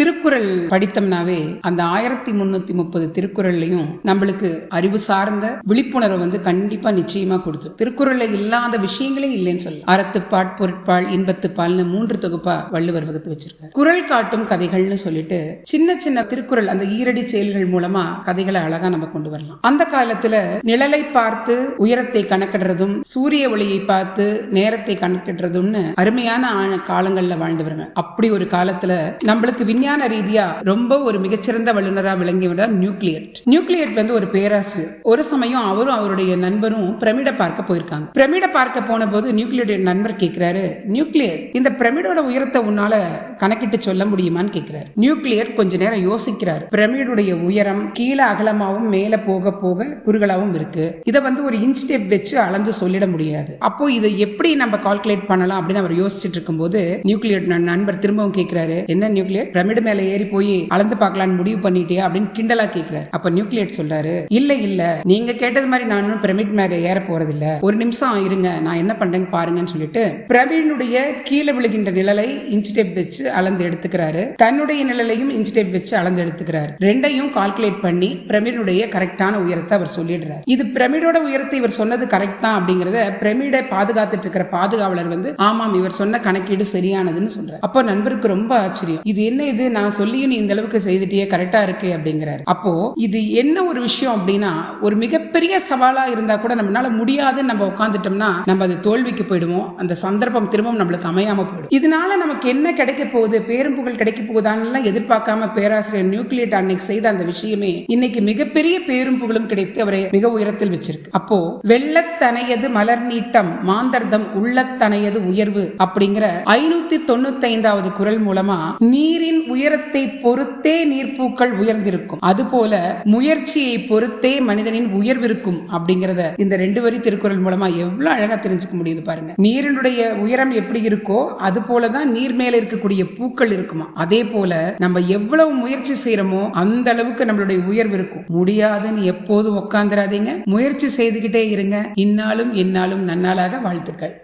திருக்குறள் படித்தோம்னாவே அந்த 1330 திருக்குறள்லையும் நம்மளுக்கு அறிவு சார்ந்த விழிப்புணர்வு கண்டிப்பா நிச்சயமா கொடுத்து, திருக்குறள்ல இல்லாத விஷயங்களே இல்லைன்னு சொல்லலாம். அறத்துப்பால், பொருட்பால், இன்பத்துப்பால்னு 3 தொகுப்பா வள்ளுவர் வகுத்து வச்சிருக்காரு. குறள் காட்டும் கதைகள்னு சொல்லிட்டு சின்ன சின்ன திருக்குறள் அந்த ஈரடி செயல்கள் மூலமா கதைகளை அழகா நம்ம கொண்டு வரலாம். அந்த காலத்துல நிழலை பார்த்து உயரத்தை கணக்கிடுறதும், சூரிய ஒளியை பார்த்து நேரத்தை கணக்கிடுறதும்னு அருமையான காலங்கள்ல வாழ்ந்தவர்கள். அப்படி ஒரு காலத்துல நம்மளுக்கு விஞ்ஞான ரீதியா ரொம்ப ஒரு மிகச்சிறந்த வல்லுநரா விளங்கியவர் நியூக்ளியேட் ஒரு பேராசிரியர். ஒரு சமயம் அவரும் அவருடைய நண்பரும் பிரமிட பார்க்க போயிருக்காங்க. பிரமிட பார்க்க போன போது நியூக்ளியேட் நண்பர் கேட்கிறாரு, நியூக்ளியர் இந்த பிரமிடோட உயரத்தை உன்னால கணக்கிட்டு சொல்ல முடியுமான்னு கேட்கிறாரு. நியூக்ளியர் கொஞ்ச நேரம் யோசிக்கிறார். பிரமிடுடைய உயரம் கீழே அகலமாவும் மேல போக போக குறுகலாவும் இருக்கு. இதை ஒரு இன்ச் டேப் வச்சு அளந்து சொல்லிட முடியாது. அப்போ இதை எப்படி நம்ம கால்குலேட் பண்ணலாம் அப்படின்னு அவர் யோசிச்சுட்டு இருக்கும் போது நியூக்ளியர் நண்பர் திரும்பவும் கேட்கிறாரு, என்ன நியூக்ளியர் பிரமிடு மேல ஏறி போய் அளந்து பார்க்கலான்னு முடிவு பண்ணிட்டியா அப்படின்னு கிண்டலா கேட்கிறாரு. அப்ப நியூக்ளியர் சொல்றாரு, இல்ல நீங்க கேட்டது மாதிரி நானும் பிரமிட் மேல ஏற போறது இல்ல, ஒரு நிமிஷம் இருங்க, நான் என்ன பண்றேன்னு பாருங்கன்னு சொல்லிட்டு பிரமிடுடைய கீழே விழுகின்ற நிழலை இன்ச் டேப் வச்சு அளந்து எடுத்துக்கிறாரு. தன்னுடைய நிழலையும் இன்ச் டேப் வச்சு அளந்து எடுத்துக்கிறாரு. ரெண்டையும் கால்குலேட் பண்ணி பிரமிடுடைய கரெக்டான உயரத்தை அவர் சொல்லிடுறாரு. இது பிரமிடோட உயரத்தை இவர் சொன்னது கரெக்ட் தான் அப்படிங்கறத பிரமிடை பாதுகாத்துட்டு இருக்கிற பாதுகாவலர் ஆமாம் இவர் சொன்ன கணக்கீடு சரியானதுன்னு சொல்றாரு. அப்போ நண்பருக்கு ரொம்ப ஆச்சரியம், இது என்ன இது, நான் சொல்லியும் நீ இந்த அளவுக்கு செய்துட்டே கரெக்டா இருக்கு அப்படிங்கிறாரு. அப்போ இது என்ன ஒரு விஷயம் அப்படின்னா, ஒரு மிகப்பெரிய சவாலா இருந்தா கூட நம்மளால முடியாதுன்னு நம்ம உட்காந்துட்டோம்னா நம்ம அது தோல்விக்கு போயிடுவோம். அந்த சந்தர்ப்பம் திரும்பவும் நம்மளுக்கு அமையாம போயிடும். இதனால நமக்கு என்ன கிடைக்க போகுது, பேரும் புகழ் கிடைக்க போகுதான்னு எதிர்பார்க்காம பேராசிரியர் நியூக்ளியேட் அன்னைக்கு செய்த அந்த விஷயமே இன்னைக்கு மிகப்பெரிய பேரும் புகழும் கிடைத்து அவரை மிக உயரத்தில் வச்சிருக்கு. அப்போ வெள்ளத்தனையது மலர் நீட்டம் மாந்தர்தம் உள்ளத்தனையது உயர்வு அப்படிங்கிற 595வது குறள் மூலமா நீரின் உயரத்தை பொறுத்தே நீர்ப்பூக்கள் உயர்ந்திருக்கும், அதுபோல முயற்சியை பொறுத்தே மனிதனின் உயர்விருக்கும் அப்படிங்கறத இந்த 2 வரி திருக்குறள் மூலமா எவ்வளவு அழகா தெரிஞ்சுக்க முடியுது பாருங்க. நீரினுடைய உயரம் எப்படி இருக்கோ அது போலதான் நீர் மேல இருக்கக்கூடிய பூக்கள் இருக்குமா, அதே போல நம்ம எவ்வளவு முயற்சி செய்யறோமோ அந்த அளவுக்கு நம்மளுடைய உயர்வு இருக்கும். முடியாதுன்னு எப்போதும் உட்கார்ந்துடாதீங்க, முயற்சி செய்துகிட்டே இருங்க. இந்நாளும் எந்நாளும் நன்னாளாக வாழ்த்துக்கள்.